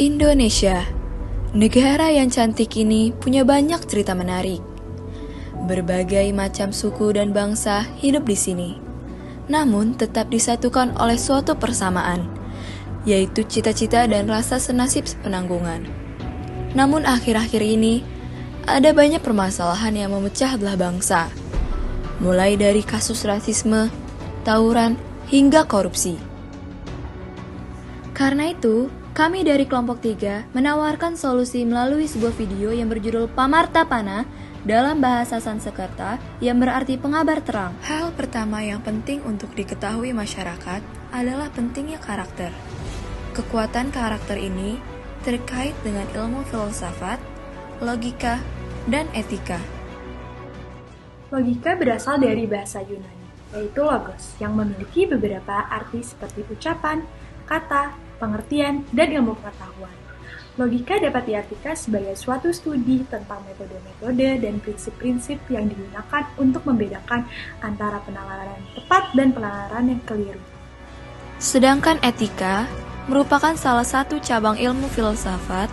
Indonesia, negara yang cantik ini punya banyak cerita menarik. Berbagai macam suku dan bangsa hidup di sini, namun tetap disatukan oleh suatu persamaan, yaitu cita-cita dan rasa senasib sepenanggungan. Namun akhir-akhir ini, ada banyak permasalahan yang memecah belah bangsa, mulai dari kasus rasisme, tawuran, hingga korupsi. Karena itu, kami dari kelompok 3 menawarkan solusi melalui sebuah video yang berjudul Pamartapana dalam bahasa Sanskerta yang berarti pengabar terang. Hal pertama yang penting untuk diketahui masyarakat adalah pentingnya karakter. Kekuatan karakter ini terkait dengan ilmu filsafat, logika, dan etika. Logika berasal dari bahasa Yunani, yaitu logos, yang memiliki beberapa arti seperti ucapan, kata, pengertian, dan ilmu pengetahuan. Logika dapat diartikan sebagai suatu studi tentang metode-metode dan prinsip-prinsip yang digunakan untuk membedakan antara penalaran tepat dan penalaran yang keliru. Sedangkan etika merupakan salah satu cabang ilmu filsafat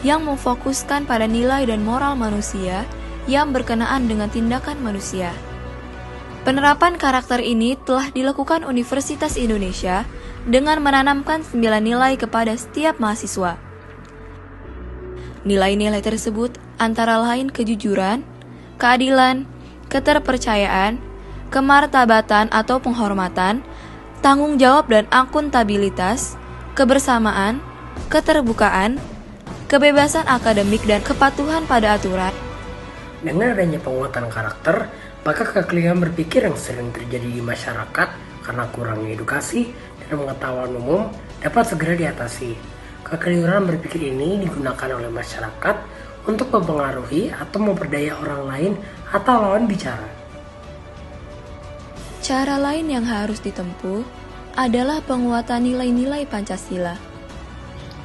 yang memfokuskan pada nilai dan moral manusia yang berkenaan dengan tindakan manusia. Penerapan karakter ini telah dilakukan Universitas Indonesia dengan menanamkan 9 nilai kepada setiap mahasiswa. Nilai-nilai tersebut antara lain kejujuran, keadilan, keterpercayaan, kemartabatan atau penghormatan, tanggung jawab dan akuntabilitas, kebersamaan, keterbukaan, kebebasan akademik dan kepatuhan pada aturan. Dengan adanya penguatan karakter, maka kekeliruan berpikir yang sering terjadi di masyarakat karena kurangnya edukasi dan pengetahuan umum dapat segera diatasi. Kekeliruan berpikir ini digunakan oleh masyarakat untuk mempengaruhi atau memperdaya orang lain atau lawan bicara. Cara lain yang harus ditempuh adalah penguatan nilai-nilai Pancasila.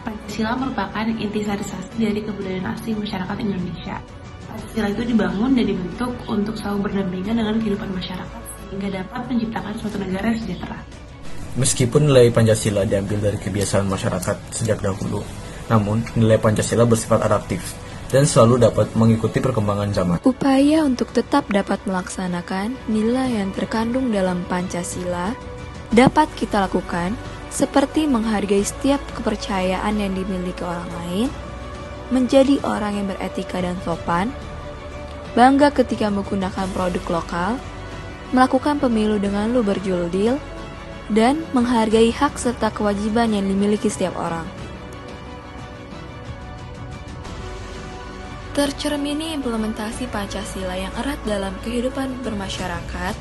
Pancasila merupakan intisari dari kebudayaan asli masyarakat Indonesia. Pancasila itu dibangun dan dibentuk untuk selalu berdampingan dengan kehidupan masyarakat sehingga dapat menciptakan suatu negara yang sejahtera. Meskipun nilai Pancasila diambil dari kebiasaan masyarakat sejak dahulu, namun nilai Pancasila bersifat adaptif dan selalu dapat mengikuti perkembangan zaman. Upaya untuk tetap dapat melaksanakan nilai yang terkandung dalam Pancasila dapat kita lakukan seperti menghargai setiap kepercayaan yang dimiliki orang lain, menjadi orang yang beretika dan sopan, bangga ketika menggunakan produk lokal, melakukan pemilu dengan luber juldil, dan menghargai hak serta kewajiban yang dimiliki setiap orang. Tercermini implementasi Pancasila yang erat dalam kehidupan bermasyarakat,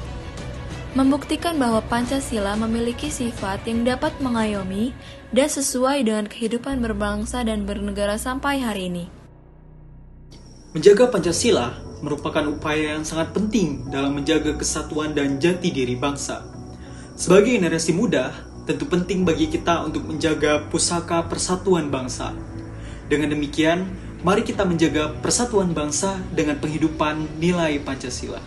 membuktikan bahwa Pancasila memiliki sifat yang dapat mengayomi dan sesuai dengan kehidupan berbangsa dan bernegara sampai hari ini. Menjaga Pancasila merupakan upaya yang sangat penting dalam menjaga kesatuan dan jati diri bangsa. Sebagai generasi muda, tentu penting bagi kita untuk menjaga pusaka persatuan bangsa. Dengan demikian, mari kita menjaga persatuan bangsa dengan penghidupan nilai Pancasila.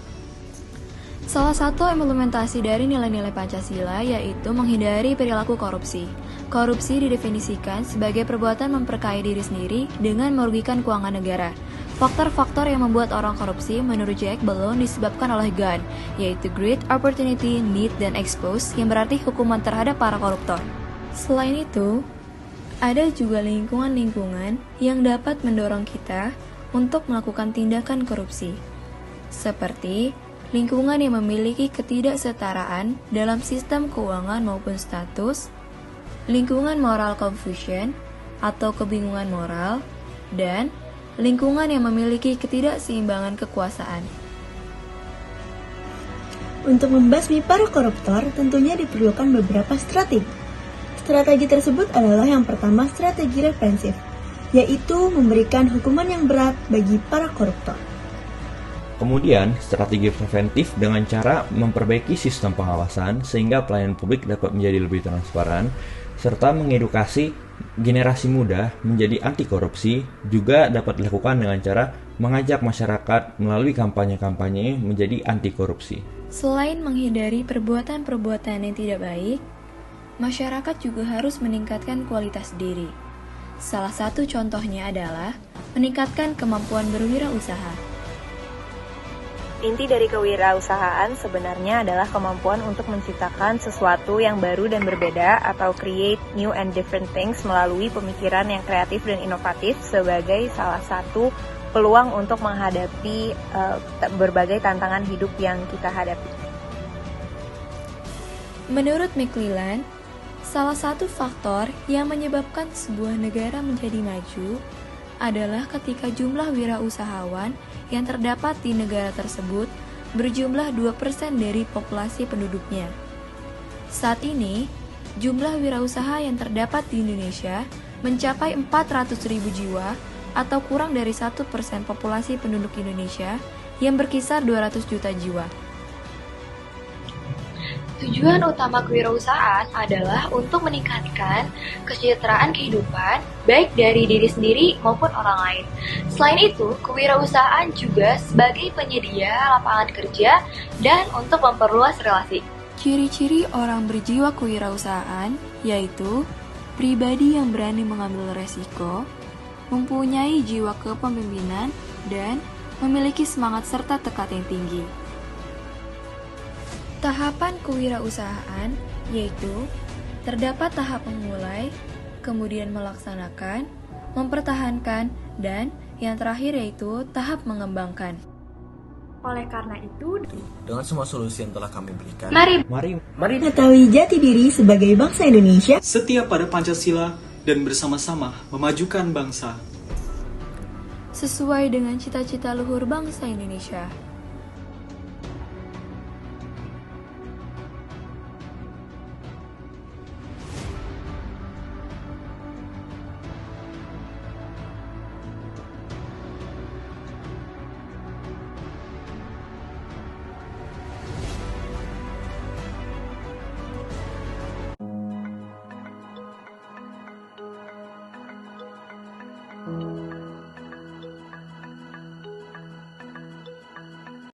Salah satu implementasi dari nilai-nilai Pancasila yaitu menghindari perilaku korupsi. Korupsi didefinisikan sebagai perbuatan memperkaya diri sendiri dengan merugikan keuangan negara. Faktor-faktor yang membuat orang korupsi menurut Jack Balon disebabkan oleh GONE, yaitu Greed, Opportunity, Need, dan Expose, yang berarti hukuman terhadap para koruptor. Selain itu, ada juga lingkungan-lingkungan yang dapat mendorong kita untuk melakukan tindakan korupsi, seperti lingkungan yang memiliki ketidaksetaraan dalam sistem keuangan maupun status, lingkungan moral confusion atau kebingungan moral, dan lingkungan yang memiliki ketidakseimbangan kekuasaan. Untuk membasmi para koruptor, tentunya diperlukan beberapa strategi. Strategi tersebut adalah yang pertama strategi represif, yaitu memberikan hukuman yang berat bagi para koruptor. Kemudian, strategi preventif dengan cara memperbaiki sistem pengawasan sehingga pelayanan publik dapat menjadi lebih transparan, serta mengedukasi generasi muda menjadi anti korupsi juga dapat dilakukan dengan cara mengajak masyarakat melalui kampanye-kampanye menjadi anti korupsi. Selain menghindari perbuatan-perbuatan yang tidak baik, masyarakat juga harus meningkatkan kualitas diri. Salah satu contohnya adalah meningkatkan kemampuan berwirausaha. Inti dari kewirausahaan sebenarnya adalah kemampuan untuk menciptakan sesuatu yang baru dan berbeda atau create new and different things melalui pemikiran yang kreatif dan inovatif sebagai salah satu peluang untuk menghadapi berbagai tantangan hidup yang kita hadapi. Menurut McClelland, salah satu faktor yang menyebabkan sebuah negara menjadi maju adalah ketika jumlah wirausahawan yang terdapat di negara tersebut berjumlah 2% dari populasi penduduknya. Saat ini, jumlah wirausaha yang terdapat di Indonesia mencapai 400.000 jiwa atau kurang dari 1% populasi penduduk Indonesia yang berkisar 200 juta jiwa. Tujuan utama kewirausahaan adalah untuk meningkatkan kesejahteraan kehidupan baik dari diri sendiri maupun orang lain. Selain itu, kewirausahaan juga sebagai penyedia lapangan kerja dan untuk memperluas relasi. Ciri-ciri orang berjiwa kewirausahaan yaitu pribadi yang berani mengambil resiko, mempunyai jiwa kepemimpinan, dan memiliki semangat serta tekad yang tinggi. Tahapan kewirausahaan yaitu terdapat tahap memulai, kemudian melaksanakan, mempertahankan, dan yang terakhir yaitu tahap mengembangkan. Oleh karena itu, Dengan semua solusi yang telah kami berikan, Mari Mengetahui jati diri sebagai bangsa Indonesia. Setia pada Pancasila dan bersama-sama memajukan bangsa. Sesuai dengan cita-cita luhur bangsa Indonesia.